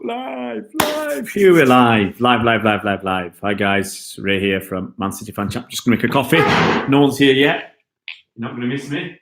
Here we're live. Hi guys, Ray here from Man City Fan Chat. Just gonna make a coffee. No one's here yet. You're not gonna miss me.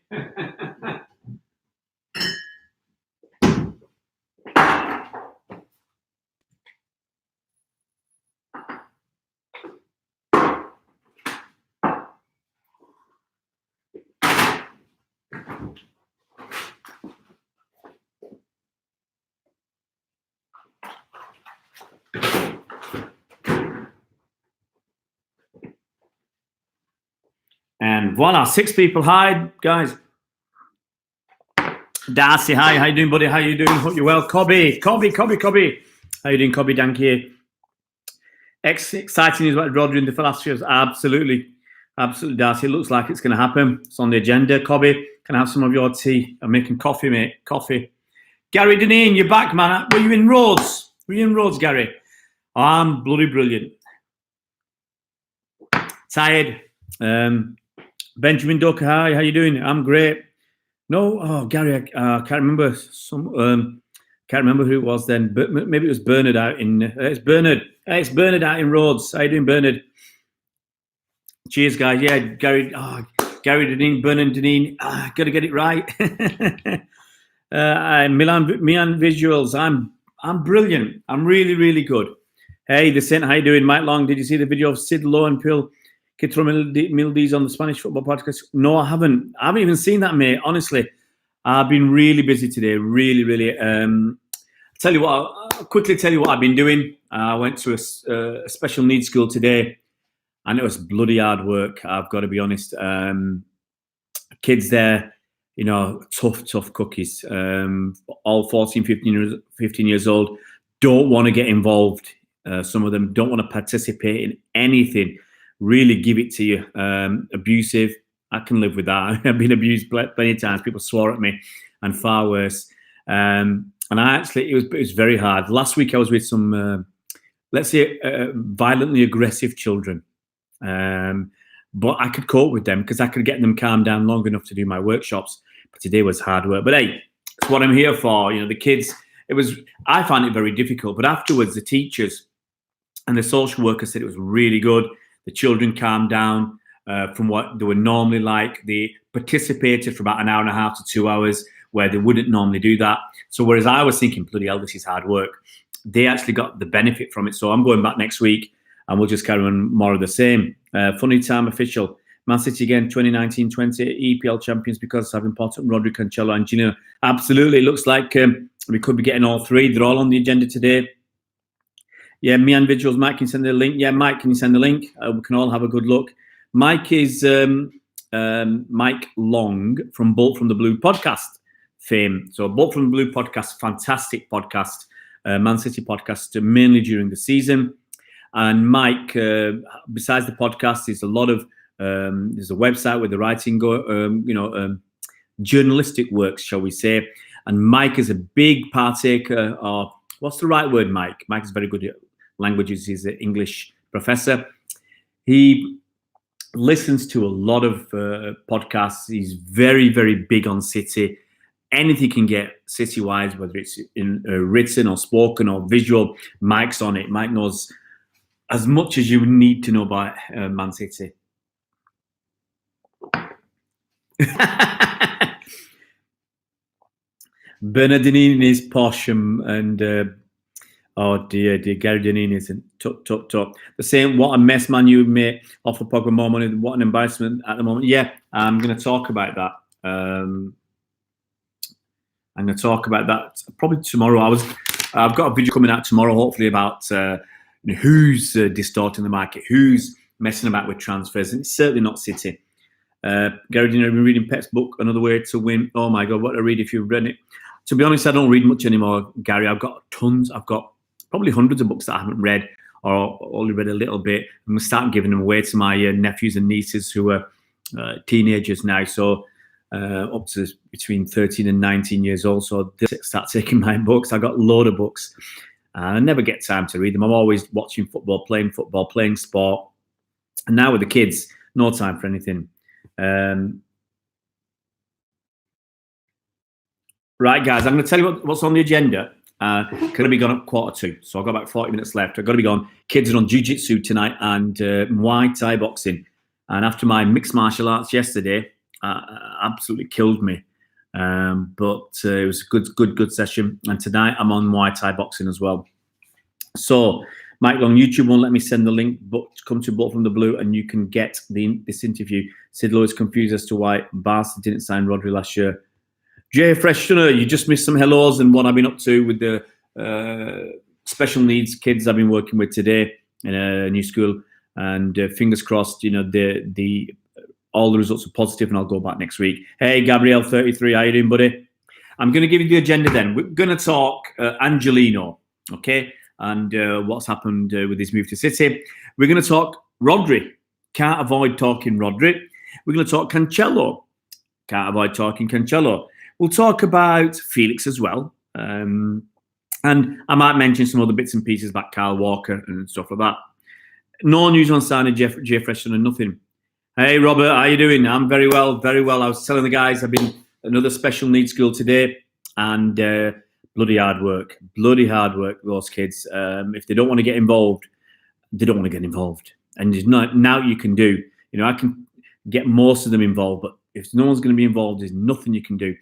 And voila, 6 people. Hi guys. Darcy, hi. How you doing, buddy? How you doing? Hope you're well. Cobby. How you doing, Cobby? Thank you. Exciting news about Rodri in the Philadelphia's. Absolutely, Darcy. It looks like it's going to happen. It's on the agenda. Cobby, can I have some of your tea? I'm making coffee, mate. Coffee. Gary Deneen, you're back, man. Were you in Rhodes? Gary? Oh, I'm bloody brilliant. Tired. Benjamin Duck, hi. How you doing? I'm great. No, Gary, I can't remember can't remember who it was then. But maybe it was Bernard out in. It's Bernard. It's Bernard out in Rhodes. How you doing, Bernard? Cheers, guys. Yeah, Gary. Gary Deneen, Bernard Deneen. Got to get it right. Milan Visuals. I'm brilliant. I'm really, really good. Hey, the Saint. How you doing, Mike Long? Did you see the video of Sid Lowe and Phil Mildies on the Spanish Football Podcast? No, I haven't. I haven't even seen that, mate. Honestly, I've been really busy today. Really. I'll quickly tell you what I've been doing. I went to a special needs school today, and it was bloody hard work. I've got to be honest. Kids there, tough cookies. All 14, 15 years old, don't want to get involved. Some of them don't want to participate in anything. Really give it to you. Abusive. I can live with that. I've been abused plenty of times. People swore at me, and far worse. And it was very hard. Last week I was with some, violently aggressive children. But I could cope with them because I could get them calmed down long enough to do my workshops. But today was hard work. But hey, it's what I'm here for. The kids. I found it very difficult. But afterwards, the teachers and the social workers said it was really good. The children calmed down from what they were normally like. They participated for about an hour and a half to 2 hours where they wouldn't normally do that. So whereas I was thinking, bloody hell, this is hard work, they actually got the benefit from it. So I'm going back next week and we'll just carry on more of the same. Funny time official. Man City again, 2019-20 EPL champions because of important Rodri, Cancelo, Angelino. Absolutely. It looks like we could be getting all 3. They're all on the agenda today. Yeah, me and Visuals. Mike, can you send the link? Yeah, Mike, can you send the link? We can all have a good look. Mike is Mike Long from Bolt from the Blue podcast fame. So Bolt from the Blue podcast, fantastic podcast, Man City podcast, mainly during the season. And Mike, besides the podcast, there's a lot of there's a website with the writing journalistic works, shall we say. And Mike is a big partaker of, what's the right word, Mike? Mike is very good at languages. He's an English professor. He listens to a lot of podcasts. He's very, very big on City. Anything he can get City-wise, whether it's in written or spoken or visual, Mike's on it. Mike knows as much as you need to know about Man City. Bernardini is posh and oh dear, Gary Deneen isn't. Top. The same, what a mess, man, you made offer Pogba more money. What an embarrassment at the moment. Yeah, I'm going to talk about that. I'm going to talk about that probably tomorrow. I've got a video coming out tomorrow, hopefully, about who's distorting the market, who's messing about with transfers, and it's certainly not City. Gary Deneen, I've been reading Pet's book, Another Way to Win. Oh my God, what a read if you've read it. To be honest, I don't read much anymore, Gary. I've got tons. I've got probably hundreds of books that I haven't read or only read a little bit. I'm going to start giving them away to my nephews and nieces who are teenagers now. So up to between 13 and 19 years old. So they'll start taking my books. I've got a load of books. I never get time to read them. I'm always watching football, playing sport. And now with the kids, no time for anything. Right, guys, I'm going to tell you what's on the agenda. Going to be gone at 1:45, so I've got about 40 minutes left. I've got to be gone. Kids are on jiu-jitsu tonight and Muay Thai boxing. And after my mixed martial arts yesterday, absolutely killed me. But it was a good session. And tonight I'm on Muay Thai boxing as well. So, Mike Long, YouTube won't let me send the link, but come to Bolt from the Blue and you can get this interview. Sid Lowe is confused as to why Barca didn't sign Rodri last year. Jay Freshener, you just missed some hellos and what I've been up to with the special needs kids I've been working with today in a new school. And fingers crossed, you know, all the results are positive and I'll go back next week. Hey, Gabriel 33, how you doing, buddy? I'm going to give you the agenda then. We're going to talk Angelino, okay? And what's happened with his move to City. We're going to talk Rodri. Can't avoid talking Rodri. We're going to talk Cancelo. Can't avoid talking Cancelo. We'll talk about Felix as well. And I might mention some other bits and pieces about Kyle Walker and stuff like that. No news on signing Jay Freshen and nothing. Hey, Robert, how you doing? I'm very well, very well. I was telling the guys I've been another special needs school today and bloody hard work, those kids. If they don't want to get involved, they don't want to get involved. And there's now you can do. You know, I can get most of them involved, but if no one's going to be involved, there's nothing you can do.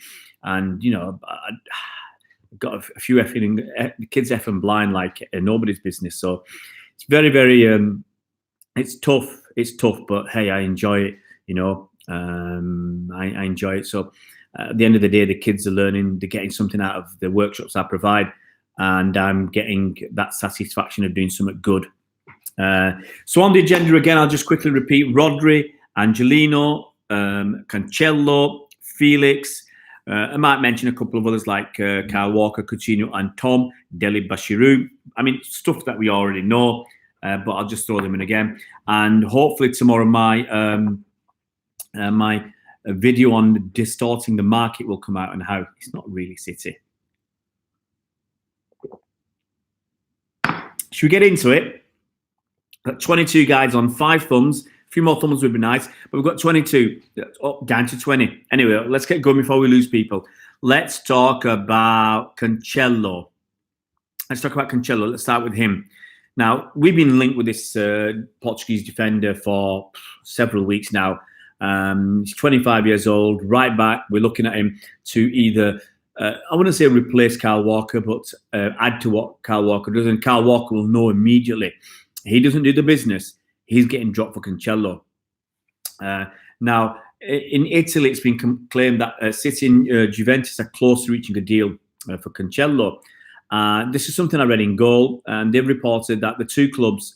And, you know, I've got a few the kids effing blind like nobody's business. So it's very, very, it's tough. It's tough, but hey, I enjoy it, you know. I enjoy it. So at the end of the day, the kids are learning, they're getting something out of the workshops I provide, and I'm getting that satisfaction of doing something good. So on the agenda again, I'll just quickly repeat: Rodri, Angelino, Cancelo, Felix. I might mention a couple of others like Kyle Walker, Coutinho, and Tom Deli Bashiru. I mean, stuff that we already know, but I'll just throw them in again. And hopefully tomorrow, my video on distorting the market will come out and how it's not really City. Should we get into it? Got 22 guys on 5 thumbs. A few more thumbs would be nice, but we've got 22, up down to 20. Anyway, let's get going before we lose people. Let's talk about Cancelo. Let's start with him. Now, we've been linked with this Portuguese defender for several weeks now. He's 25 years old, right back. We're looking at him to either, I wouldn't say replace Kyle Walker, but add to what Kyle Walker does. And Kyle Walker will know immediately. He doesn't do the business. He's getting dropped for Cancelo. Now, in Italy, it's been claimed that City and Juventus are close to reaching a deal for Cancelo. This is something I read in Goal, and they've reported that the two clubs,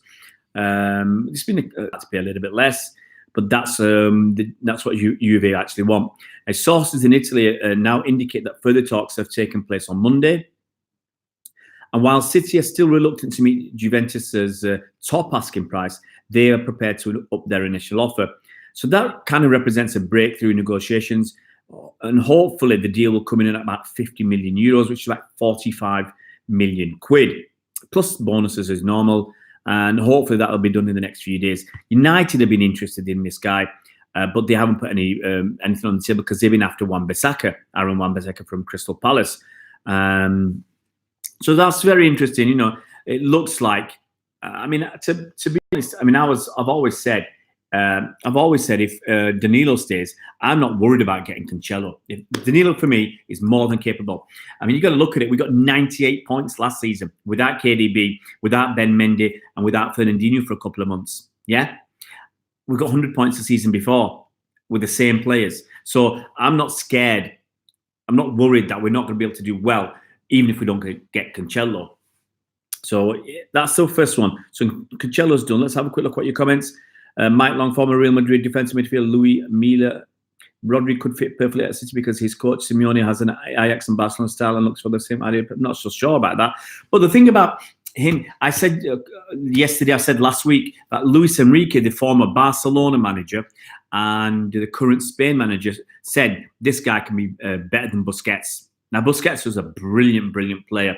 it's been to pay a little bit less, but that's what Juve actually want. Sources in Italy now indicate that further talks have taken place on Monday. And while City are still reluctant to meet Juventus's top asking price, they are prepared to up their initial offer. So that kind of represents a breakthrough in negotiations. And hopefully the deal will come in at about 50 million euros, which is like 45 million quid, plus bonuses as normal. And hopefully that will be done in the next few days. United have been interested in this guy, but they haven't put anything on the table because they've been after Aaron Wan-Bissaka from Crystal Palace. So that's very interesting. You know, it looks like, I mean, to be honest, I mean, I've always said if Danilo stays, I'm not worried about getting Cancelo. If Danilo, for me, is more than capable. I mean, you got to look at it. We got 98 points last season without KDB, without Ben Mendy, and without Fernandinho for a couple of months. Yeah, we got 100 points the season before with the same players. So I'm not scared. I'm not worried that we're not going to be able to do well, even if we don't get Cancelo. So that's the first one. So Cancelo's done. Let's have a quick look at your comments. Mike Long, former Real Madrid defensive midfielder Louis Mila. Rodri could fit perfectly at City because his coach Simeone has an Ajax and Barcelona style and looks for the same idea. I'm not so sure about that. But the thing about him, I said yesterday, I said last week that Luis Enrique, the former Barcelona manager and the current Spain manager, said this guy can be better than Busquets. Now, Busquets was a brilliant player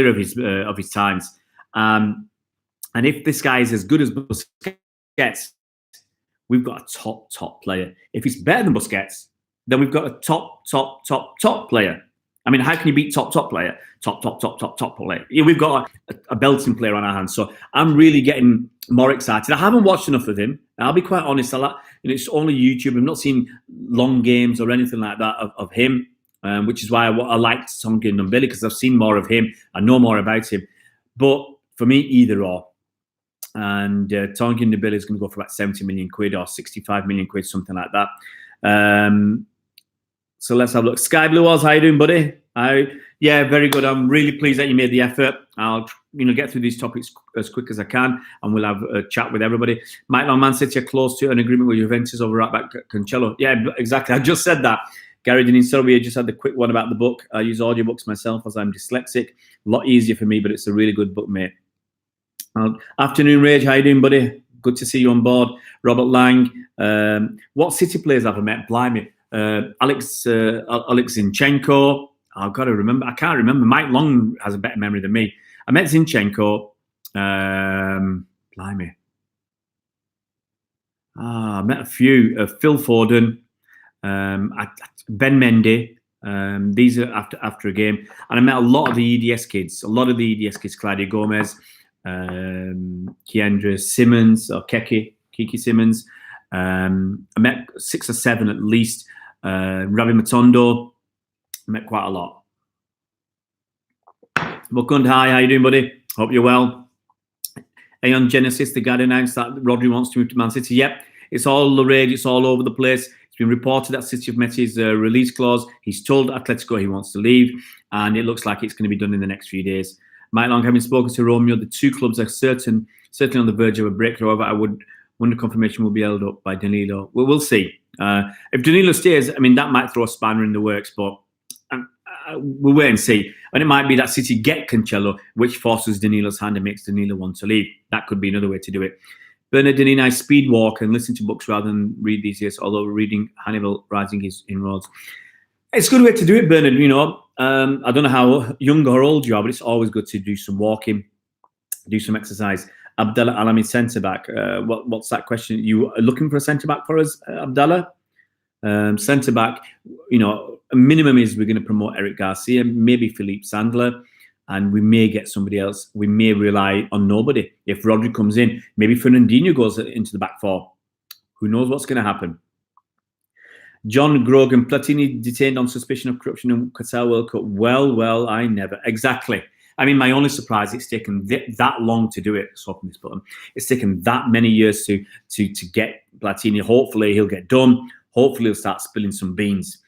of his times. And if this guy is as good as Busquets, we've got a top player. If he's better than Busquets, then we've got a top player. I mean, how can you beat top player? Top player. Yeah, we've got a belting player on our hands. So I'm really getting more excited. I haven't watched enough of him. I'll be quite honest. It's only YouTube. I've not seen long games or anything like that of him, which is why I liked Tonkin and Billy, because I've seen more of him. I know more about him. But for me, either or. And Tonkin and Billy is going to go for about 70 million quid or 65 million quid, something like that. So let's have a look. Sky Blue Walls, how you doing, buddy? Yeah, very good. I'm really pleased that you made the effort. I'll get through these topics as quick as I can, and we'll have a chat with everybody. Mike Long, Man City are close to an agreement with Juventus over right back Cancelo. Yeah, exactly. I just said that. Gary Denin Sorby just had the quick one about the book. I use audiobooks myself as I'm dyslexic. A lot easier for me, but it's a really good book, mate. Afternoon, Rage. How you doing, buddy? Good to see you on board. Robert Lang. What City players have I met? Blimey. Alex Zinchenko. I've got to remember. I can't remember. Mike Long has a better memory than me. I met Zinchenko. Blimey. I met a few. Phil Foden. Ben Mendy. These are after a game. And I met a lot of the EDS kids. Claudio Gomez. Kiendra Simmons or Kiki Simmons. I met 6 or 7 at least. Ravi Matondo. Met quite a lot. Mukund, hi, how you doing, buddy? Hope you're well. Aeon Genesis, the guy announced that Rodri wants to move to Man City. Yep, it's all the rage, it's all over the place. It's been reported that City have met his release clause. He's told Atletico he wants to leave, and it looks like it's going to be done in the next few days. Mike Long, having spoken to Romeo, the two clubs are certainly on the verge of a break. However, I would wonder confirmation will be held up by Danilo. We'll see. If Danilo stays, I mean, that might throw a spanner in the works, but we'll wait and see. And it might be that City get Cancelo, which forces Danilo's hand and makes Danilo want to leave. That could be another way to do it. Bernard Denis, I speed walk and listen to books rather than read these days, although reading Hannibal Rising his inroads. It's a good way to do it, Bernard. I don't know how young or old you are, but it's always good to do some walking, do some exercise. Abdallah Alami, centre-back. What's that question? You are looking for a centre-back for us, Abdallah? Centre-back, a minimum is we're going to promote Eric Garcia, maybe Philippe Sandler, and we may get somebody else. We may rely on nobody. If Rodri comes in, maybe Fernandinho goes into the back four. Who knows what's going to happen? John Grogan, Platini detained on suspicion of corruption in Qatar World Cup. Well, I never. Exactly. I mean, my only surprise, it's taken that long to do it. Swapping this button. It's taken that many years to get Platini. Hopefully he'll get done. Hopefully he'll start spilling some beans.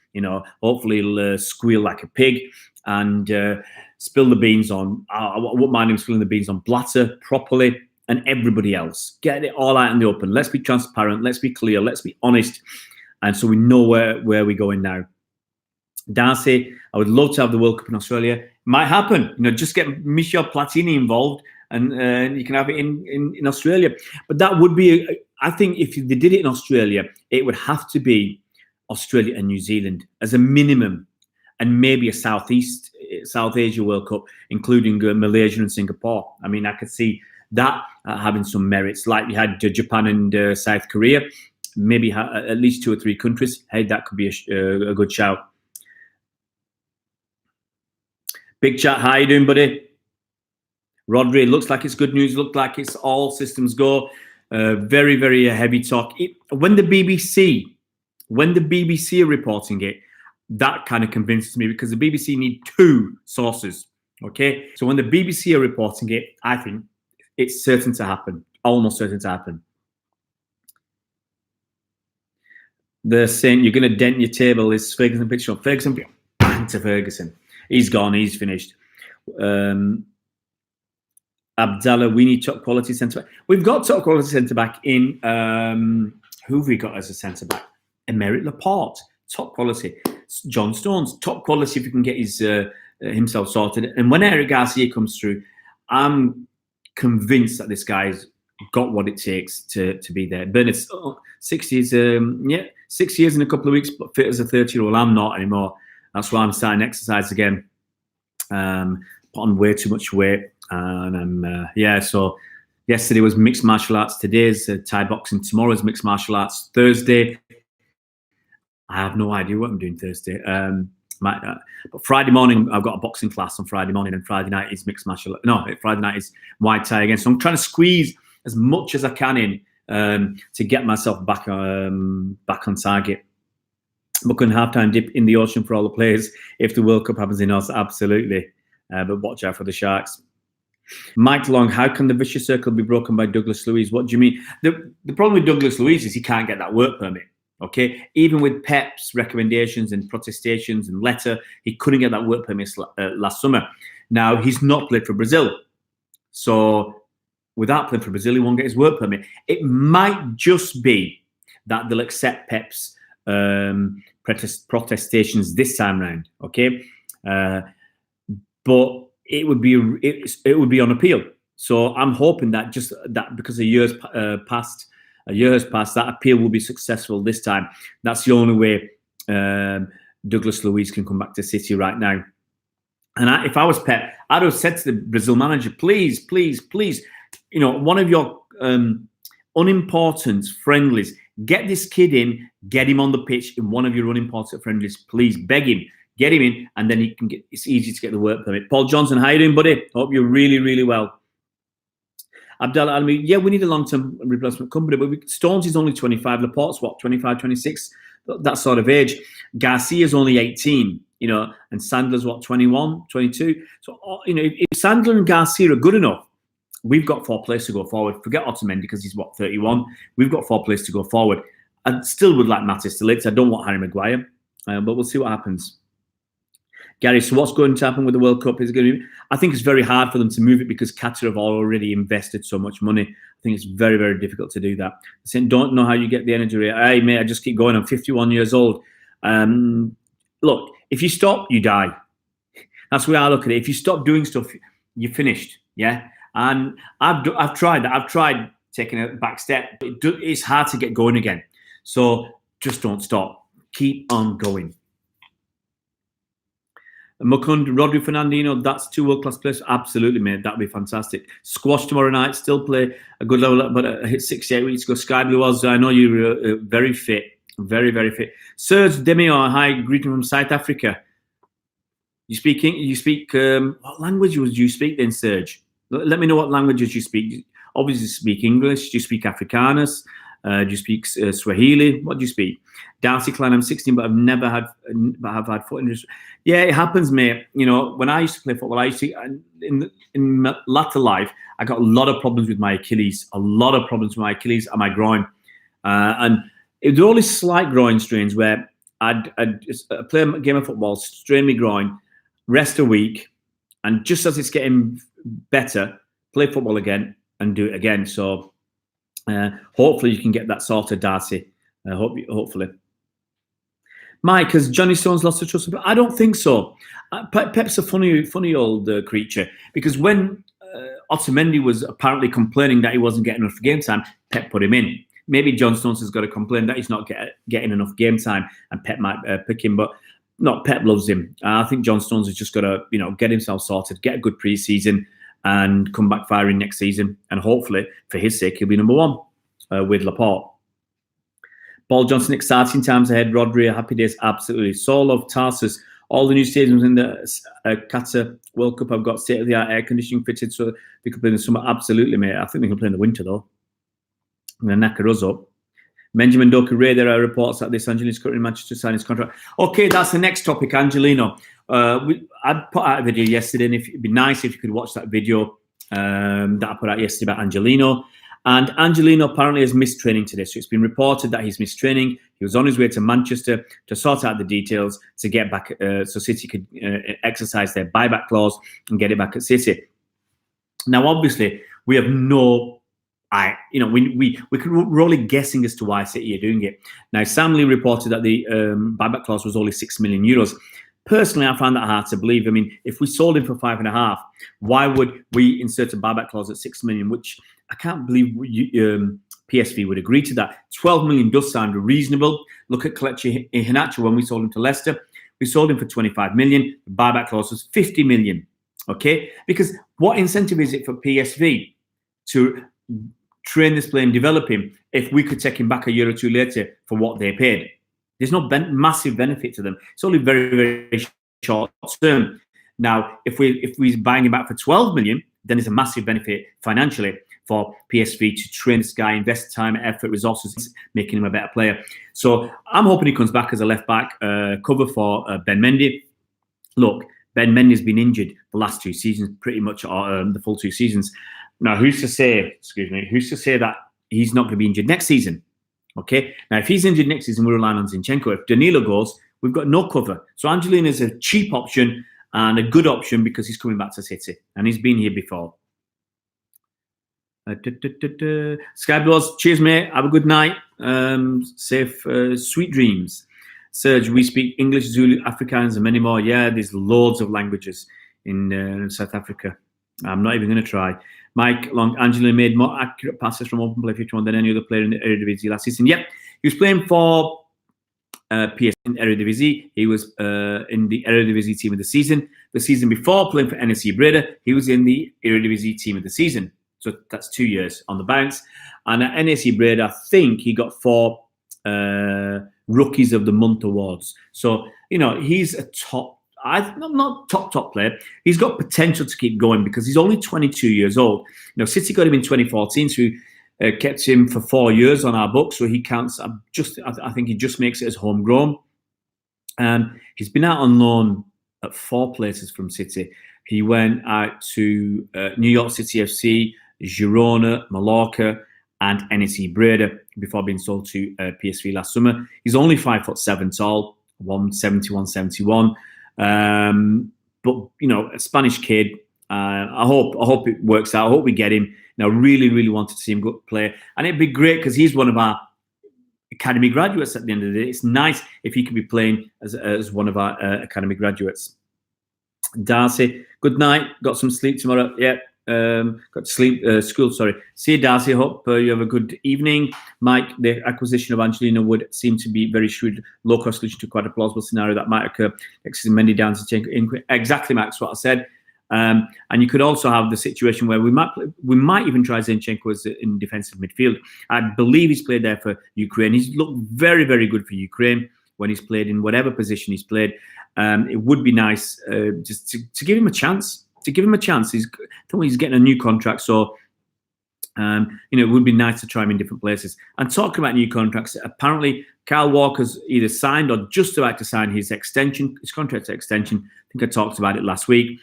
Hopefully he'll squeal like a pig and spill the beans on. I wouldn't mind him spilling the beans on Blatter properly and everybody else. Get it all out in the open. Let's be transparent. Let's be clear. Let's be honest. And so we know where we're going now. Darcy, I would love to have the World Cup in Australia. It might happen. Just get Michel Platini involved and you can have it in Australia. But that would be, I think if they did it in Australia, it would have to be Australia and New Zealand as a minimum, and maybe a South Asia World Cup, including Malaysia and Singapore. I mean, I could see that having some merits, like you had Japan and South Korea, maybe at least 2 or 3 countries. Hey, that could be a good shout. Big chat, how you doing, buddy? Rodri, looks like it's good news. Looks like it's all systems go. Very, very heavy talk. When the BBC are reporting it, that kind of convinces me, because the BBC need 2 sources. Okay, so when the BBC are reporting it, I think it's certain to happen, almost certain to happen. They're saying you're going to dent your table. Is Ferguson picture up? Ferguson, bang to Ferguson. He's gone. He's finished. Abdallah, we need top quality centre back. We've got top quality centre back in. Who have we got as a centre back? Emerick Laporte, top quality. John Stones, top quality if he can get his himself sorted. And when Eric Garcia comes through, I'm convinced that this guy's got what it takes to be there. Bernard's 6 years, 6 years in a couple of weeks, but fit as a 30-year-old. I'm not anymore. That's why I'm starting exercise again. Put on way too much weight. And so yesterday was mixed martial arts. Today's Thai boxing. Tomorrow's mixed martial arts. Thursday, I have no idea what I'm doing Thursday. But Friday morning, I've got a boxing class on Friday morning, and Friday night is mixed martial. No, Friday night is Muay Thai again. So I'm trying to squeeze as much as I can in to get myself back on target. Booking halftime dip in the ocean for all the players if the World Cup happens in us, absolutely. But watch out for the Sharks. Mike Long, how can the vicious circle be broken by Douglas Luiz? What do you mean? The problem with Douglas Luiz is he can't get that work permit. Okay, even with Pep's recommendations and protestations and letter, he couldn't get that work permit last summer. Now he's not played for Brazil, so without playing for Brazil, he won't get his work permit. It might just be that they'll accept Pep's protestations this time round. Okay, but it would be on appeal. So I'm hoping that just that because a year has passed, that appeal will be successful this time. That's the only way Douglas Luiz can come back to City right now. And if I was Pep, I'd have said to the Brazil manager, please, please, please, one of your unimportant friendlies, get this kid in, get him on the pitch in one of your unimportant friendlies, please, beg him. Get him in, and then it's easy to get the work permit. Paul Johnson, how you doing, buddy? Hope you're really, really well. Abdallah Almi, yeah, we need a long-term replacement company, but Stones is only 25. Laporte's what, 25, 26? That sort of age. Garcia's only 18, and Sandler's what, 21, 22? So, if Sandler and Garcia are good enough, we've got 4 players to go forward. Forget Otamendi because he's what, 31? We've got 4 players to go forward. I still would like Matis to I don't want Harry Maguire, but we'll see what happens. Gary, so what's going to happen with the World Cup? I think it's very hard for them to move it because Qatar have already invested so much money. I think it's very, very difficult to do that. I'm saying, don't know how you get the energy rate. Hey, mate, I just keep going. I'm 51 years old. Look, if you stop, you die. That's the way I look at it. If you stop doing stuff, you're finished. Yeah, and I've tried that. I've tried taking a back step. But it's hard to get going again. So just don't stop. Keep on going. Mukund, Rodri, Fernandinho, that's 2 world-class players. Absolutely, mate. That'd be fantastic. Squash tomorrow night, still play a good level, but I hit 68 weeks ago. Sky Blue was, I know you're very fit. Very, very fit. Serge Demio, hi, greeting from South Africa. You speak, what language would you speak then, Serge? Let me know what languages you speak. Obviously, you speak English. Do you speak Afrikaans? Do you speak Swahili? What do you speak? Darcy Klein, I'm 16, but I've had foot injuries. Yeah, it happens, mate. When I used to play football, in my latter life, I got a lot of problems with my Achilles. A lot of problems with my Achilles and my groin. And it were only slight groin strains where I'd play a game of football, strain my groin, rest a week, and just as it's getting better, play football again and do it again. So hopefully you can get that sorted, Darcy. Hopefully. Mike, has Johnny Stones lost the trust? I don't think so. Pep's a funny old creature because when Otamendi was apparently complaining that he wasn't getting enough game time, Pep put him in. Maybe John Stones has got to complain that he's not getting enough game time, and Pep might pick him. But not Pep loves him. I think John Stones has just got to get himself sorted, get a good pre-season, and come back firing next season. And hopefully, for his sake, he'll be number 1 with Laporte. Paul Johnson, exciting times ahead. Rodri, happy days. Absolutely. Soul of Tarsus. All the new stadiums in the Qatar World Cup have got state-of-the-art air conditioning fitted so they can play in the summer. Absolutely, mate. I think they can play in the winter, though. I'm going to knacker us up. Benjamin Doku-Ray, there are reports that this Angelino's currently in Manchester to sign his contract. Okay, that's the next topic, Angelino. I put out a video yesterday, and it'd be nice if you could watch that video that I put out yesterday about Angelino. And Angelino apparently has missed training today. So it's been reported that he's missed training. He was on his way to Manchester to sort out the details to get back so City could exercise their buyback clause and get it back at City. Now, obviously, we have no... we're only guessing as to why City are doing it. Now, Sam Lee reported that the buyback clause was only €6 million. Personally, I find that hard to believe. I mean, if we sold him for 5.5, why would we insert a buyback clause at 6 million, which I can't believe PSV would agree to that. 12 million does sound reasonable. Look at Kelechi Iheanacho when we sold him to Leicester. We sold him for 25 million. The buyback clause was 50 million. Okay? Because what incentive is it for PSV to train this player and develop him if we could take him back a year or two later for what they paid? There's no massive benefit to them. It's only very, very short term. Now, if we're buying him back for 12 million, then there's a massive benefit financially for PSV to train this guy, invest time, effort, resources, making him a better player. So I'm hoping he comes back as a left back, cover for Ben Mendy. Look, Ben Mendy's been injured the last 2 seasons, pretty much the full 2 seasons. Now, who's to say that he's not going to be injured next season? Okay. Now, if he's injured next season, we're relying on Zinchenko. If Danilo goes, we've got no cover. So Angelino is a cheap option and a good option because he's coming back to City and he's been here before. Skyblows, cheers, mate. Have a good night. Safe, sweet dreams. Serge, we speak English, Zulu, Afrikaans, and many more. Yeah, there's loads of languages in South Africa. I'm not even going to try. Mike Long, Angelino made more accurate passes from open play 51 than any other player in the Eredivisie last season. Yep, he was playing for PSV in Eredivisie. He was in the Eredivisie team of the season. The season before, playing for NEC Breda, he was in the Eredivisie team of the season. So that's 2 years on the bounce. And at NEC Breda, I think he got 4 Rookies of the Month awards. So, he's a not top player. He's got potential to keep going because he's only 22 years old. City got him in 2014, so we kept him for 4 years on our books. So he counts. I think he just makes it as homegrown. He's been out on loan at 4 places from City. He went out to New York City FC, Girona, Mallorca, and NEC Breda before being sold to PSV last summer. He's only 5'7" tall, 170, 171. But a Spanish kid. I hope it works out. I hope we get him. Really, really wanted to see him go play, and it'd be great because he's one of our academy graduates. At the end of the day, it's nice if he could be playing as one of our academy graduates. Darcy, good night. Got some sleep tomorrow. Yeah. Got to sleep, school, sorry. See you, Darcy. Hope you have a good evening. Mike, the acquisition of Angelino would seem to be very shrewd, low-cost solution to quite a plausible scenario that might occur. Mendy down to Zinchenko. Exactly, Max, what I said. And you could also have the situation where we might even try Zinchenko as in defensive midfield. I believe he's played there for Ukraine. He's looked very, very good for Ukraine when he's played in whatever position he's played. It would be nice just to give him a chance. He's getting a new contract, so it would be nice to try him in different places. And talking about new contracts, apparently Kyle Walker's either signed or just about to sign his contract extension. I think I talked about it last week.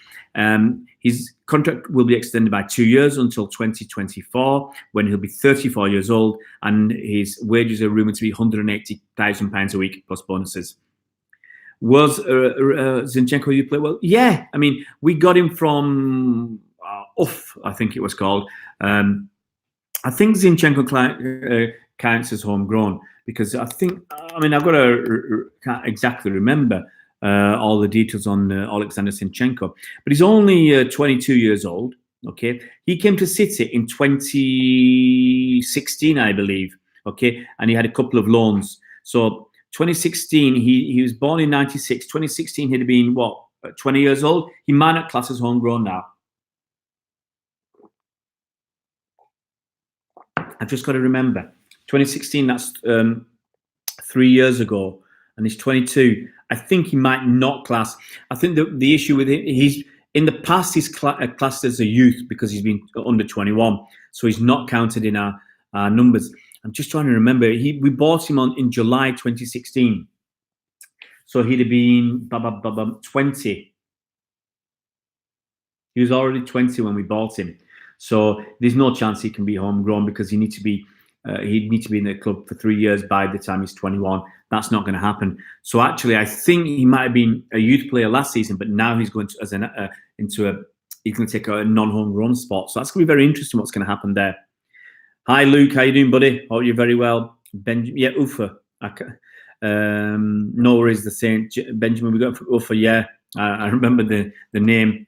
His contract will be extended by 2 years until 2024, when he'll be 34 years old, and his wages are rumoured to be £180,000 a week plus bonuses. Was Zinchenko you play? Well, yeah. I mean, we got him from UF, I think it was called. I think Zinchenko counts as homegrown because I've can't exactly remember all the details on Alexander Zinchenko, but he's only 22 years old. Okay, he came to City in 2016, I believe. Okay, and he had a couple of loans. So 2016, he was born in 96. 2016, he'd have been, 20 years old? He might not class as homegrown now. I've just got to remember. 2016, that's 3 years ago, and he's 22. I think he might not class. I think the issue with him, in the past, he's classed as a youth because he's been under 21. So he's not counted in our numbers. I'm just trying to remember. We bought him in July 2016. So he'd have been 20. He was already 20 when we bought him. So there's no chance he can be homegrown because he'd need to be in the club for 3 years by the time he's 21. That's not going to happen. So actually, I think he might have been a youth player last season, but now he's going to he's going to take a non-homegrown spot. So that's going to be very interesting what's going to happen there. Hi, Luke. How you doing, buddy? Hope you're very well. Benjamin, yeah, Ufa. No worries, the Saint. Benjamin, we got Ufa, yeah. I remember the name.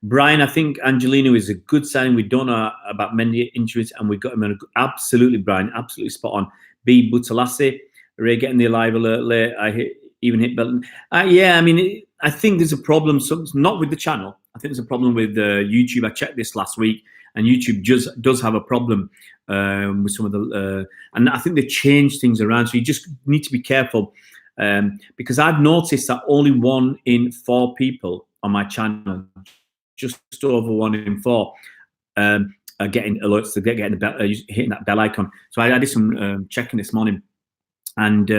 Brian, I think Angelino is a good signing. We don't know about many injuries, and we got him absolutely, Brian, absolutely spot on. B. Butalassi, Ray getting the alive alert late. Even hit Belton. Yeah, I mean, I think there's a problem. So not with the channel. I think there's a problem with YouTube. I checked this last week, and YouTube does have a problem with some of the, and I think they change things around. So you just need to be careful, because I've noticed that only 1 in 4 people on my channel, just over 1 in 4, are getting alerts. They're getting the bell, hitting that bell icon. So I did some checking this morning, and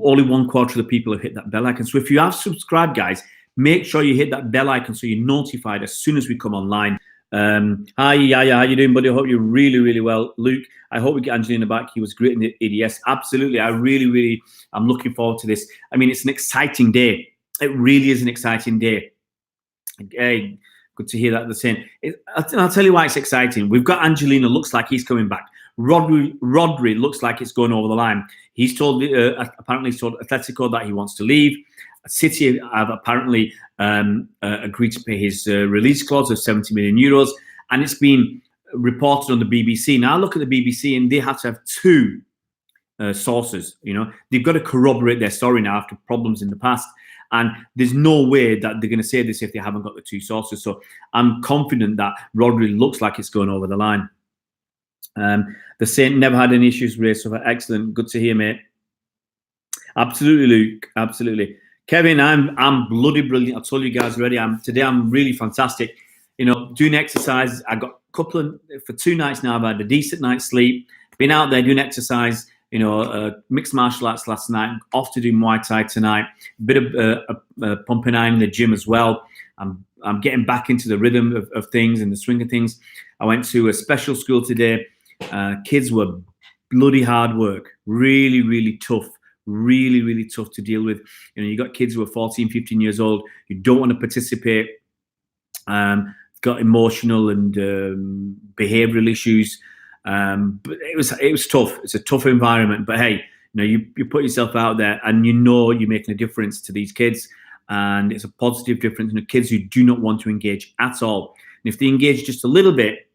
only 1/4 of the people have hit that bell icon. So if you have subscribed, guys, make sure you hit that bell icon so you're notified as soon as we come online. Hi, Yaya, how you doing, buddy? I hope you're really, really well. Luke, I hope we get Angelino back. He was great in the ADS. Absolutely. I really, I'm looking forward to this. I mean, it's an exciting day. It really is an exciting day. Hey, good to hear that they're saying. I'll tell you why it's exciting. We've got Angelino, looks like he's coming back. Rodri looks like it's going over the line. He's told, apparently he's told Atletico that he wants to leave. City have apparently agreed to pay his release clause of 70 million euros, and it's been reported on the BBC. Now I look at the BBC, and they have to have 2 sources. You know, they've got to corroborate their story now after problems in the past, and there's no way that they're going to say this if they haven't got the 2 sources. So I'm confident that Rodri looks like it's going over the line. The Saint never had any issues with so excellent. Good to hear, mate. Absolutely, Luke. Absolutely. Kevin, I'm bloody brilliant. I told you guys already. Today I'm really fantastic. You know, doing exercise. I got a couple of, for 2 nights now, I've had a decent night's sleep. Been out there doing exercise. You know, mixed martial arts last night. Off to do Muay Thai tonight. A bit of pumping iron in the gym as well. I'm getting back into the rhythm of things and the swing of things. I went to a special school today. Kids were bloody hard work. Really tough. Really tough to deal with. You know, you got kids who are 14, 15 years old. You don't want to participate. Got emotional and behavioral issues. But it was tough. It's a tough environment. But hey, you know, you put yourself out there, and you know you're making a difference to these kids, and it's a positive difference. You know, kids who do not want to engage at all. And if they engage just a little bit,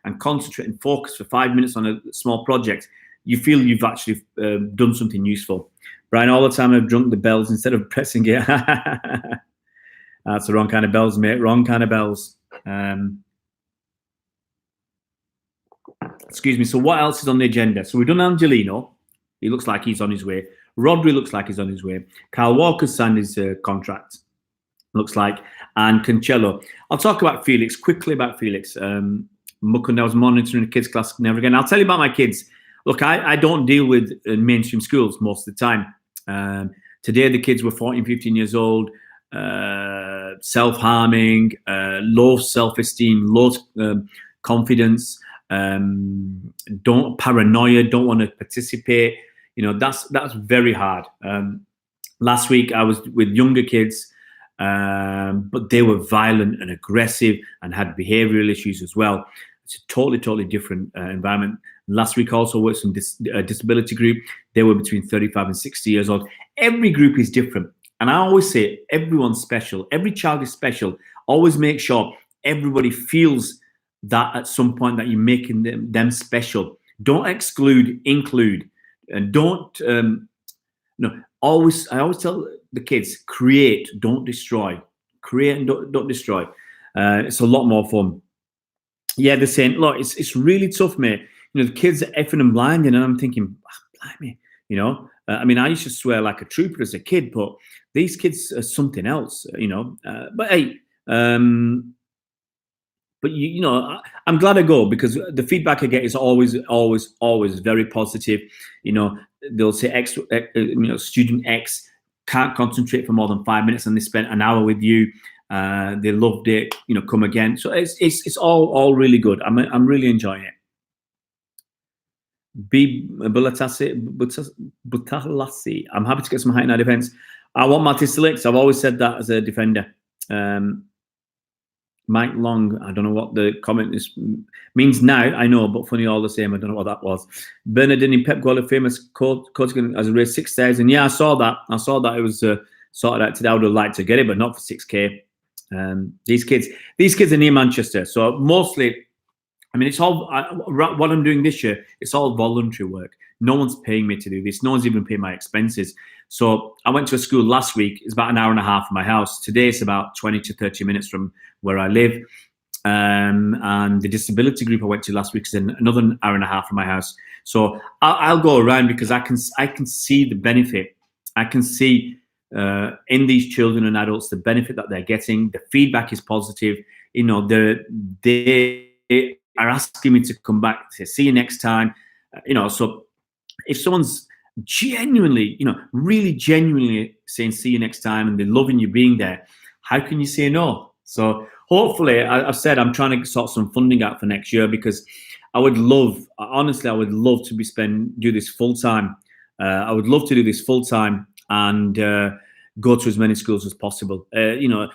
and concentrate and focus for 5 minutes on a small project, you feel you've actually done something useful. Brian, all the time I've drunk the bells instead of pressing it. That's the wrong kind of bells, mate. Wrong kind of bells. Excuse me. So what else is on the agenda? So we've done Angelino. He looks like he's on his way. Rodri looks like he's on his way. Kyle Walker's signed his contract, looks like. And Cancelo. I'll talk about Felix, quickly about Felix. Mukunda was monitoring the kids' class never again. I'll tell you about my kids. Look, I don't deal with mainstream schools most of the time. Today, the kids were 14, 15 years old, self-harming, low self-esteem, low confidence, paranoia, don't want to participate. You know, that's very hard. Last week, I was with younger kids, but they were violent and aggressive and had behavioral issues as well. It's a totally different environment. Last week, also worked with some disability group. They were between 35 and 60 years old. Every group is different. And I always say everyone's special. Every child is special. Always make sure everybody feels that at some point that you're making them special. Don't exclude, include. And don't, I always tell the kids, create, don't destroy. Create and don't destroy. It's a lot more fun. Yeah, they're saying, look, it's really tough, mate. You know, the kids are effing and blinding, and I'm thinking, blimey, you know. I mean, I used to swear like a trooper as a kid, but these kids are something else, you know. But hey, but you know, I'm glad I go, because the feedback I get is always very positive. You know, they'll say student X can't concentrate for more than 5 minutes, and they spent an hour with you. They loved it. You know, come again. So it's all really good. I'm really enjoying it. Butalasi. I'm happy to get some height in our defense. I want Mattis Felix. I've always said that as a defender. Mike Long, I don't know what the comment means now. I know, but funny all the same. I don't know what that was. Bernardini, Pep Guardiola, famous coach as a race 6,000. Yeah, I saw that. It was sorted out today. I would have liked to get it, but not for 6K. These kids are near Manchester, so mostly. I mean, it's all what I'm doing this year. It's all voluntary work. No one's paying me to do this. No one's even paying my expenses. So I went to a school last week. It's about an hour and a half from my house. Today it's about 20 to 30 minutes from where I live. and the disability group I went to last week is another hour and a half from my house. So I'll go around because I can see the benefit. I can see in these children and adults the benefit that they're getting. The feedback is positive. You know, they are asking me to come back to see you next time. You know, so if someone's genuinely, you know, really genuinely saying see you next time and they're loving you being there, how can you say no? So hopefully, I've said I'm trying to sort some funding out for next year because I would love, honestly, I would love to do this full time. I would love to do this full time and go to as many schools as possible. You know,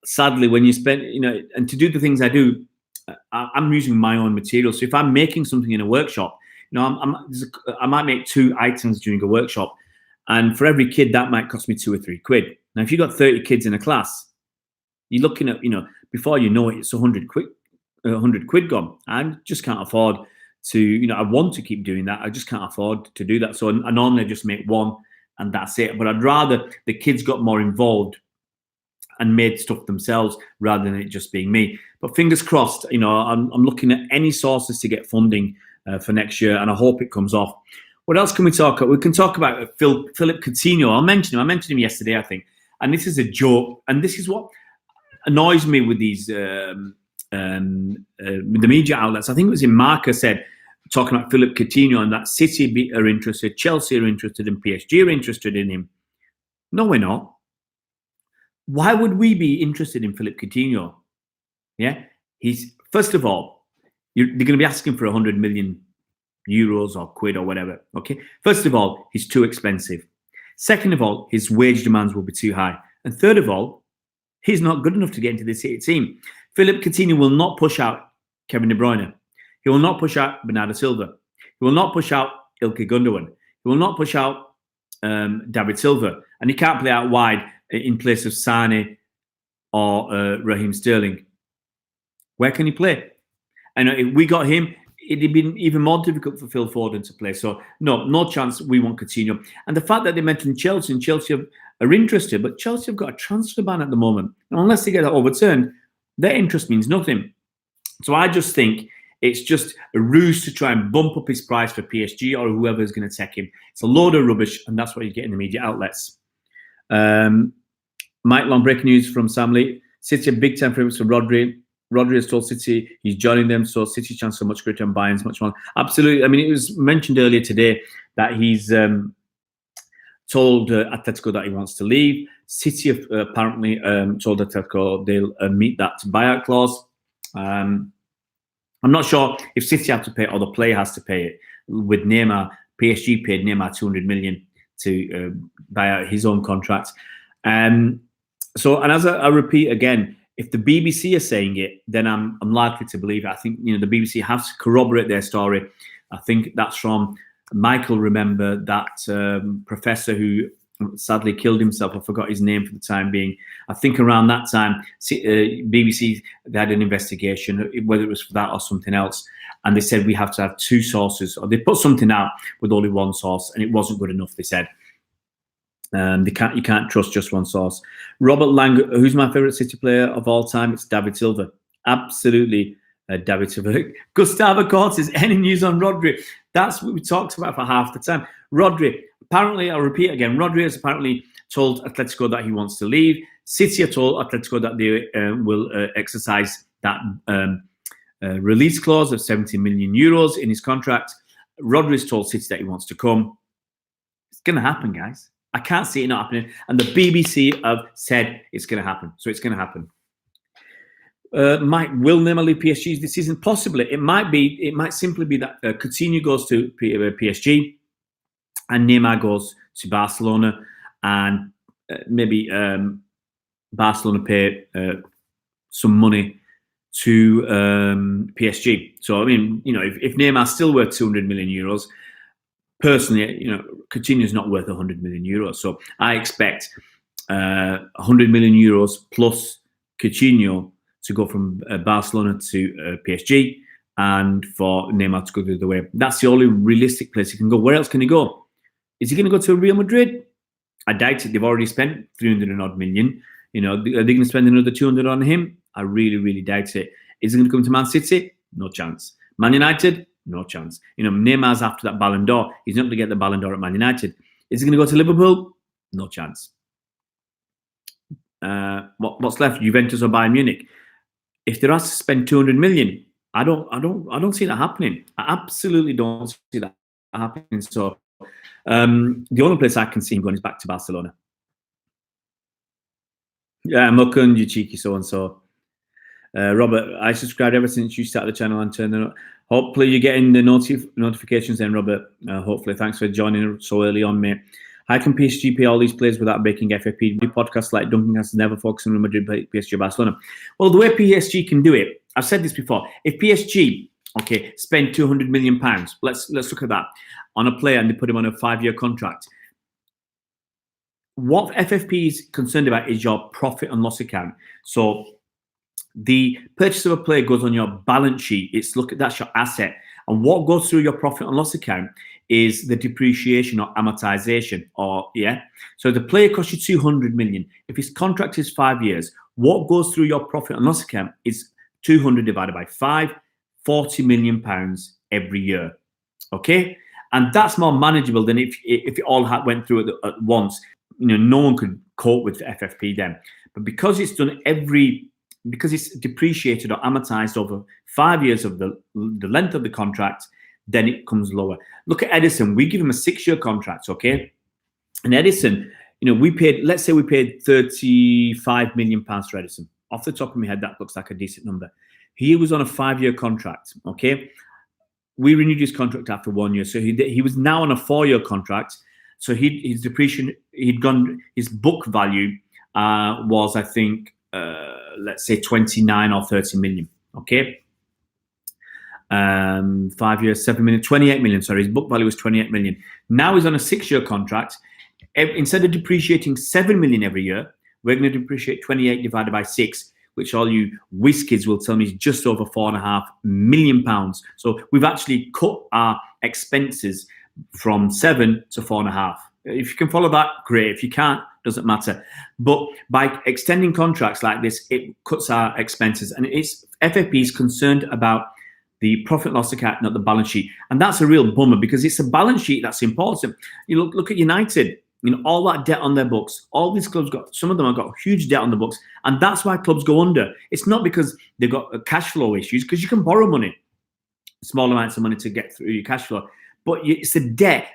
sadly, when you spend, you know, and to do the things I do, I'm using my own material. So if I'm making something in a workshop, you know, I might make 2 items during a workshop, and for every kid that might cost me £2 or £3. Now, if you've got 30 kids in a class, you're looking at, you know, before you know it, it's 100 quid gone. I just can't afford to, you know, I want to keep doing that. I just can't afford to do that. So I normally just make one and that's it. But I'd rather the kids got more involved and made stuff themselves rather than it just being me. But fingers crossed, you know, I'm looking at any sources to get funding for next year, and I hope it comes off. What else can we talk about? We can talk about Philip Coutinho. I mentioned him yesterday, I think. And this is a joke. And this is what annoys me with these with the media outlets. I think it was in Marca said, talking about Philip Coutinho, and that City are interested, Chelsea are interested, and PSG are interested in him. No, we're not. Why would we be interested in Philip Coutinho? Yeah, he's, first of all, they're going to be asking for 100 million euros or quid or whatever. Okay, first of all, he's too expensive. Second of all, his wage demands will be too high. And third of all, he's not good enough to get into the City team. Philip Coutinho will not push out Kevin De Bruyne. He will not push out Bernardo Silva. He will not push out Ilkay Gundogan. He will not push out David Silva. And he can't play out wide in place of Sane or Raheem Sterling. Where can he play? And if we got him, it'd been even more difficult for Phil Foden to play. So no chance we want Coutinho. And the fact that they mentioned Chelsea, and Chelsea are interested, but Chelsea have got a transfer ban at the moment. And unless they get that overturned, their interest means nothing. So I just think it's just a ruse to try and bump up his price for PSG or whoever is going to take him. It's a load of rubbish, and that's what you get in the media outlets. Mike Long, breaking news from Sam Lee. City are big time favourites for Rodri. Rodri has told City he's joining them, so City chance are much greater and Bayern's much more. Absolutely. I mean, it was mentioned earlier today that he's told Atletico that he wants to leave. City have apparently told Atletico they'll meet that buyout clause. I'm not sure if City have to pay it or the player has to pay it. With Neymar, PSG paid Neymar 200 million to buy out his own contract. So, and as I repeat again, if the BBC are saying it, then I'm likely to believe it. I think, you know, the BBC has to corroborate their story. I think that's from Michael. Remember that professor who sadly killed himself. I forgot his name for the time being. I think around that time, BBC, they had an investigation, whether it was for that or something else. And they said we have to have 2 sources, or they put something out with only 1 source, and it wasn't good enough, they said. You can't trust just 1 source. Robert Lang, who's my favourite City player of all time? It's David Silva. Absolutely, David Silva. Gustavo Cortes, any news on Rodri? That's what we talked about for half the time. Rodri, apparently, I'll repeat again, Rodri has apparently told Atletico that he wants to leave. City have told Atletico that they will exercise that release clause of 70 million euros in his contract. Rodri's told City that he wants to come. It's going to happen, guys. I can't see it not happening. And the BBC have said it's going to happen. So it's going to happen. Will Neymar leave PSG this season? Possibly. It might simply be that Coutinho goes to PSG and Neymar goes to Barcelona, and maybe Barcelona pay some money to PSG. So, I mean, you know, if Neymar's still worth 200 million euros, personally, you know, Coutinho's not worth 100 million euros. So I expect 100 million euros plus Coutinho to go from Barcelona to PSG, and for Neymar to go the other way. That's the only realistic place he can go. Where else can he go? Is he going to go to Real Madrid? I doubt it. They've already spent 300 and odd million. You know, are they going to spend another 200 on him? I really, really doubt it. Is he going to come to Man City? No chance. Man United? No chance. Neymar's after that Ballon d'Or. He's not going to get the Ballon d'Or at Man United. Is he going to go to Liverpool? No chance. What's left? Juventus or Bayern Munich? If they're asked to spend 200 million, I don't see that happening. I absolutely don't see that happening. So the only place I can see him going is back to Barcelona. Yeah, Mukund, you cheeky so-and-so. Robert, I subscribed ever since you started the channel and turned it on. Hopefully you're getting the notifications then, Robert. Hopefully. Thanks for joining so early on, mate. How can PSG pay all these players without breaking FFP? Podcasts like Duncan has never focused on Madrid, PSG, or Barcelona. Well, the way PSG can do it, I've said this before. If PSG, spend £200 million, let's look at that, on a player and they put him on a 5-year contract. What FFP is concerned about is your profit and loss account. So the purchase of a player goes on your balance sheet. That's your asset. And what goes through your profit and loss account is the depreciation or amortization, So the player costs you 200 million. If his contract is 5 years, what goes through your profit and loss account is 200 divided by 5, 40 million pounds every year. Okay? And that's more manageable than if it all went through at once. No one could cope with the FFP then. But because it's done because it's depreciated or amortized over 5 years of the length of the contract, then it comes lower. Look at Edison. We give him a 6-year contract, okay? And Edison, let's say we paid 35 million pounds for Edison. Off the top of my head, that looks like a decent number. He was on a 5-year contract, okay? We renewed his contract after 1 year. So he was now on a 4-year contract. So his depreciation, his book value was, I think, let's say 29 or 30 million, okay? 5 years, 7 million, 28 million, sorry. His book value was 28 million. Now he's on a 6-year contract. Instead of depreciating 7 million every year, we're going to depreciate 28 divided by 6, which all you whiz kids will tell me is just over £4.5 million. So we've actually cut our expenses from 7 to 4.5. If you can follow that, great. If you can't, doesn't matter. But by extending contracts like this, it cuts our expenses. And FFP is concerned about the profit loss account, not the balance sheet. And that's a real bummer because it's a balance sheet that's important. You look at United, all that debt on their books. All these clubs some of them have got huge debt on the books. And that's why clubs go under. It's not because they've got cash flow issues, because you can borrow money, small amounts of money to get through your cash flow. But it's the debt.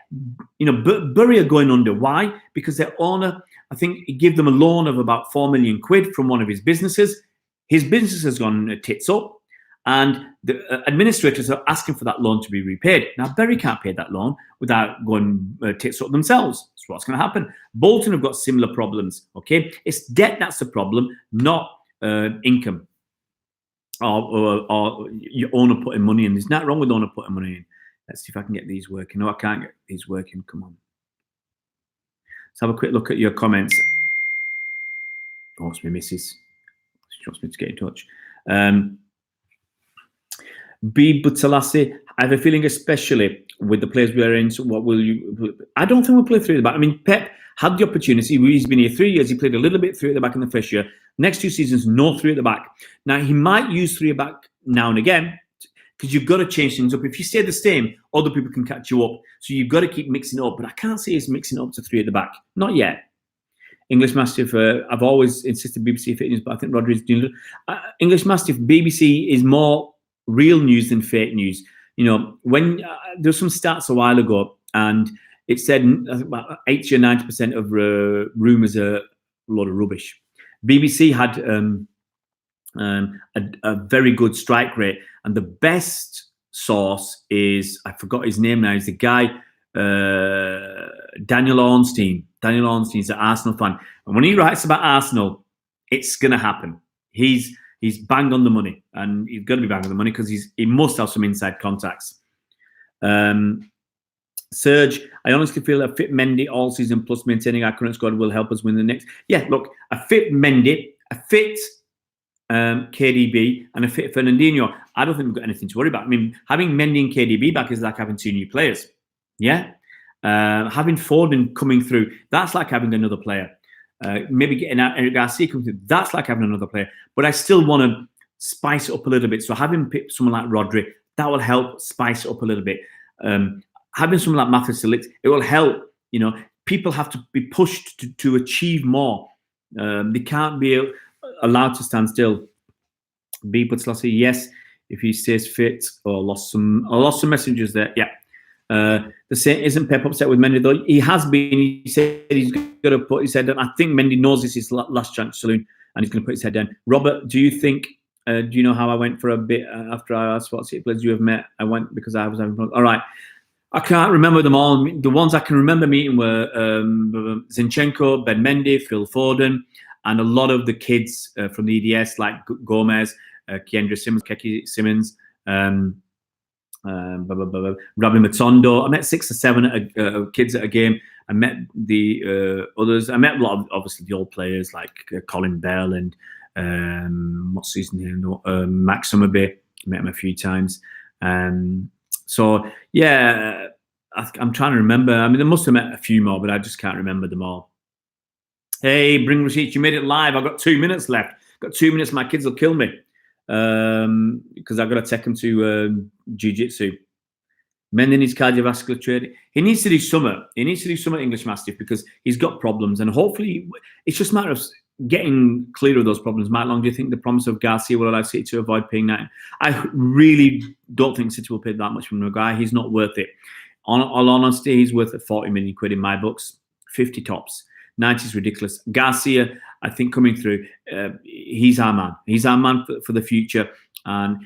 Bury are going under. Why? Because their owner, I think he gave them a loan of about 4 million quid from one of his businesses. His business has gone tits up. And the administrators are asking for that loan to be repaid. Now, Bury can't pay that loan without going tits up themselves. That's what's going to happen. Bolton have got similar problems, okay? It's debt that's the problem, not income or your owner putting money in. There's nothing wrong with owner putting money in. Let's see if I can get these working. No, I can't get these working. Come on. Let's have a quick look at your comments. Oh, it's my missus. She wants me to get in touch. B. Butalassi, I have a feeling, especially with the players we are in, so what will you... I don't think we'll play 3 at the back. I mean, Pep had the opportunity. He's been here 3 years. He played a little bit 3 at the back in the first year. Next 2 seasons, no 3 at the back. Now, he might use 3 at the back now and again because you've got to change things up. If you stay the same, other people can catch you up. So you've got to keep mixing it up. But I can't see us mixing it up to 3 at the back. Not yet. English Mastiff, I've always insisted BBC fitness, but I think Rodri is doing... English Mastiff, BBC is more real news than fake news. When there was some stats a while ago, and it said about 80 or 90% of rumours are a lot of rubbish. BBC had a very good strike rate, and the best source is, I forgot his name now, is the guy, Daniel Ornstein. Daniel Ornstein is an Arsenal fan, and when he writes about Arsenal, it's going to happen. He's bang on the money, and he's got to be bang on the money because he must have some inside contacts. Serge, I honestly feel a fit Mendy all season plus maintaining our current squad will help us win the next. Yeah, look, a fit Mendy, a fit KDB, and a fit Fernandinho. I don't think we've got anything to worry about. I mean, having Mendy and KDB back is like having 2 new players. Yeah, having Foden coming through, that's like having another player. Maybe getting out Eric Garcia coming through, that's like having another player. But I still want to spice it up a little bit. So having picked someone like Rodri, that will help spice it up a little bit. Having someone like Matthias Felix, it will help. People have to be pushed to achieve more. They can't be allowed to stand still. B. Butslasi, yes, if he stays fit. Or lost some messages there. Yeah. The same, isn't Pep upset with Mendy though? He has been. He said he's going to put his head down. I think Mendy knows this is his last chance saloon, and he's going to put his head down. Robert, do you think? Do you know how I went for a bit after I asked what City players you have met? I went because I was having fun. All right. I can't remember them all. The ones I can remember meeting were Zinchenko, Ben Mendy, Phil Foden, and a lot of the kids from the EDS like Gomez, Kendra Simmons, Keki Simmons, Rabbi Matondo. I met 6 or 7 kids at a game. I met the others. I met a lot of, obviously, the old players like Colin Bell and what's his name? Max Summerby. Met him a few times. So, yeah, I'm trying to remember. I mean, I must have met a few more, but I just can't remember them all. Hey, bring receipts. You made it live. I've got 2 minutes left. Got 2 minutes. My kids will kill me because I've got to take them to jiu-jitsu. Mending his cardiovascular training. He needs to do summer. He needs to do summer English Mastiff because he's got problems. And hopefully, it's just a matter of getting clear of those problems. How long do you think the promise of Garcia will allow City to avoid paying that? I really don't think City will pay that much for Maguire. He's not worth it. On all honesty, he's worth 40 million quid in my books. 50 tops. 90 is ridiculous. Garcia, I think coming through, he's our man. He's our man for the future. And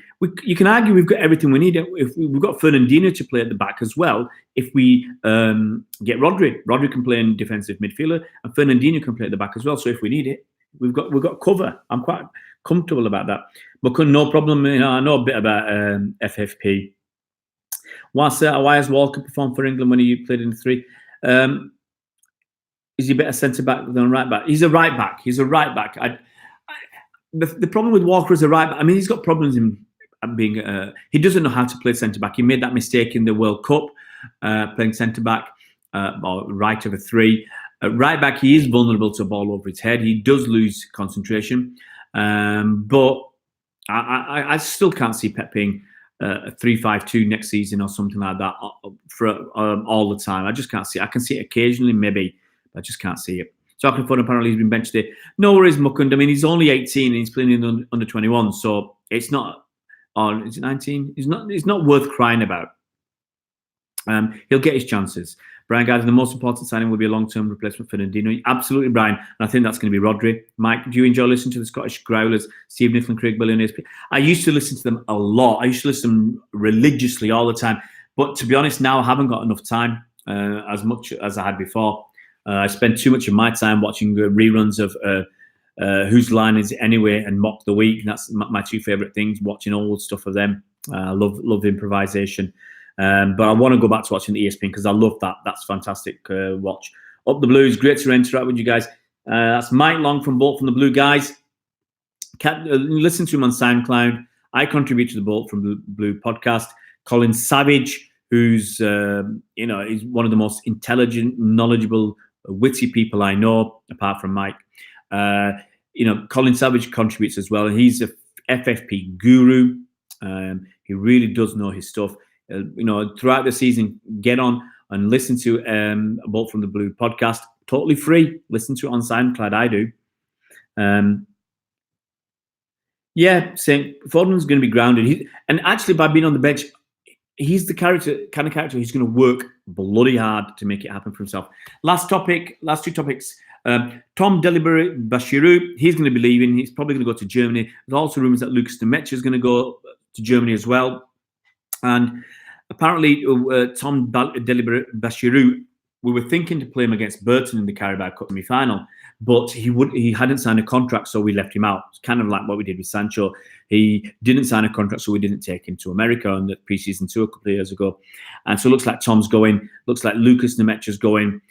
you can argue we've got everything we need. If we've got Fernandinho to play at the back as well. If we get Rodri can play in defensive midfielder, and Fernandinho can play at the back as well. So if we need it, we've got cover. I'm quite comfortable about that. But no problem. I know a bit about FFP. Why has Walker performed for England when he played in the 3? Is he better centre back than right back? He's a right back. The problem with Walker as a right back, I mean, he's got problems in being. He doesn't know how to play centre back. He made that mistake in the World Cup, playing centre back or right of a 3. Right back, he is vulnerable to a ball over his head. He does lose concentration, but I still can't see Pep being a 3-5-2 next season or something like that for all the time. I just can't see it. I can see it occasionally, maybe. I just can't see it. Talking Fun, apparently he's been benched today. No worries, Mukund. I mean, he's only 18 and he's playing in under 21, so it's not. Or is it 19? It's not worth crying about. He'll get his chances. Brian Gardner, the most important signing will be a long-term replacement for Fernandinho. Absolutely, Brian. And I think that's going to be Rodri. Mike, do you enjoy listening to the Scottish Growlers, Steve Nicol, Craig Billionaires? I used to listen to them a lot. I used to listen to them religiously all the time. But to be honest, now I haven't got enough time as much as I had before. I spend too much of my time watching reruns of Whose Line Is It Anyway and Mock the Week. And that's my 2 favourite things, watching old stuff of them. I love improvisation. But I want to go back to watching the ESPN because I love that. That's fantastic watch. Up the Blues, great to interact with you guys. That's Mike Long from Bolt from the Blue Guys. Listen to him on SoundCloud. I contribute to the Bolt from the Blue podcast. Colin Savage, who's is one of the most intelligent, knowledgeable, witty people I know, apart from Mike. Colin Savage contributes as well. He's a FFP guru. He really does know his stuff. Throughout the season, get on and listen to a Bolt from the Blue podcast. Totally free. Listen to it on SoundCloud. I do. Saying Foden's going to be grounded. And actually, by being on the bench, he's the kind of character who's going to work bloody hard to make it happen for himself. Last 2 topics. Tom Deliberate Bashiru, he's going to be leaving. He's probably going to go to Germany. There's also rumours that Lucas Demecha is going to go to Germany as well. And apparently, Tom Deliberate Bashiru, we were thinking to play him against Burton in the Carabao Cup semi-final, but he hadn't signed a contract, so we left him out. It's kind of like what we did with Sancho. He didn't sign a contract, so we didn't take him to America on the pre-season tour a couple of years ago. And so it looks like Tom's going. Looks like Lucas Nemecha's going.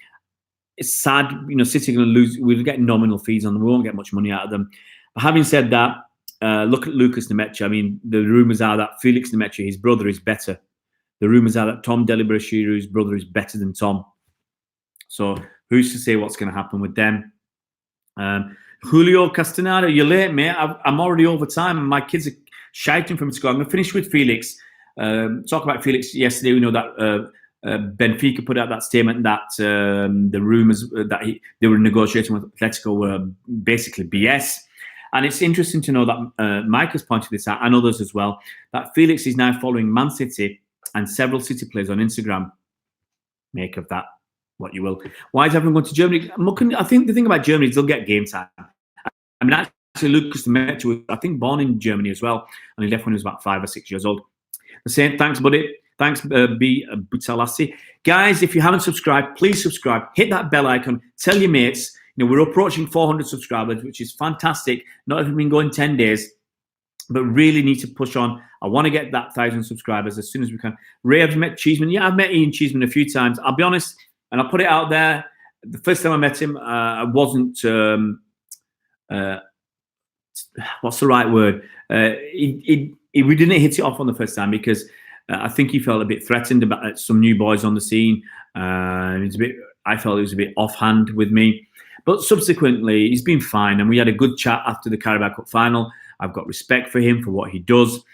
It's sad, City are going to lose. We'll get nominal fees on them. We won't get much money out of them. But having said that, look at Lucas Nemecha. I mean, the rumours are that Felix Nemecha, his brother, is better. The rumours are that Tom Deliberashiru's brother is better than Tom. So who's to say what's going to happen with them? Julio Castaneda, you're late, mate. I'm already over time, and my kids are shouting for me to go. I'm going to finish with Felix. Talk about Felix yesterday. We know that Benfica put out that statement that the rumours that they were negotiating with Atletico were basically BS. And it's interesting to know that Mike has pointed this out, and others as well, that Felix is now following Man City and several City players on Instagram. Make of that what you will. Why is everyone going to Germany? I think the thing about Germany is they'll get game time. I mean, actually, Lucas Demetri was, I think, born in Germany as well, and he left when he was about 5 or 6 years old. The same, thanks, buddy. Thanks, B. Butalassi. Guys, if you haven't subscribed, please subscribe. Hit that bell icon. Tell your mates. You know, we're approaching 400 subscribers, which is fantastic. Not even been going 10 days, but really need to push on. I want to get that 1,000 subscribers as soon as we can. Ray, have you met Cheeseman? Yeah, I've met Ian Cheeseman a few times. I'll be honest, and I'll put it out there. The first time I met him, I wasn't... what's the right word? We didn't hit it off on the first time because I think he felt a bit threatened about some new boys on the scene. I felt it was a bit offhand with me. But subsequently, he's been fine, and we had a good chat after the Carabao Cup final. I've got respect for him for what he does.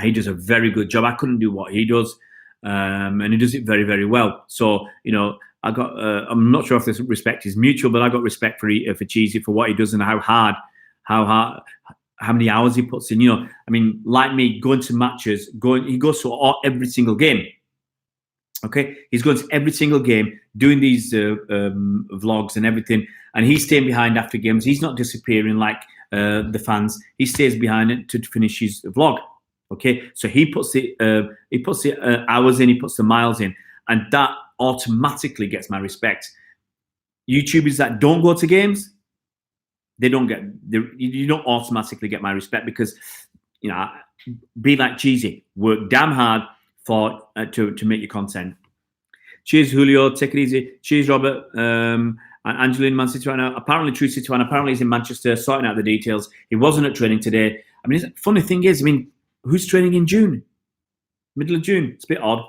He does a very good job. I couldn't do what he does, and he does it very, very well. So, you know, I'm not sure if this respect is mutual, but I got respect for Cheesy for what he does and how many hours he puts in. You know, I mean, like me, going to matches, he goes to every single game. Okay, he's going to every single game, doing these vlogs and everything, and he's staying behind after games. He's not disappearing like the fans. He stays behind it to finish his vlog. Okay, so he puts the hours in, he puts the miles in, and that automatically gets my respect. YouTubers that don't go to games, you don't automatically get my respect because, you know, be like Cheesy, work damn hard for to make your content. Cheers, Julio. Take it easy. Cheers, Robert. And Angelino, Man City right now. Apparently, True City fan. Apparently, he's in Manchester sorting out the details. He wasn't at training today. I mean, the funny thing is, I mean, who's training in June? Middle of June. It's a bit odd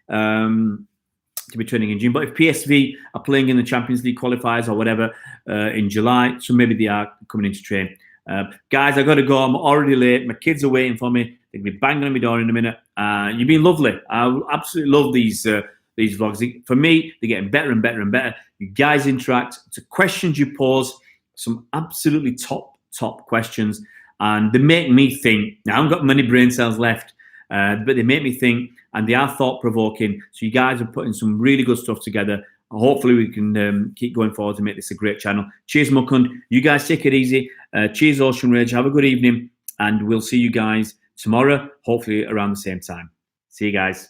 to be training in June. But if PSV are playing in the Champions League qualifiers or whatever in July, so maybe they are coming in to train. Guys, I got to go. I'm already late. My kids are waiting for me. They're going to be banging on my door in a minute. You've been lovely. I absolutely love these vlogs. For me, they're getting better and better and better. You guys interact. The questions you pose, some absolutely top questions. And they make me think. Now, I haven't got many brain cells left, but they make me think, and they are thought-provoking. So you guys are putting some really good stuff together. Hopefully, we can keep going forward to make this a great channel. Cheers, Mukund. You guys take it easy. Cheers, Ocean Rage. Have a good evening, and we'll see you guys tomorrow, hopefully around the same time. See you guys.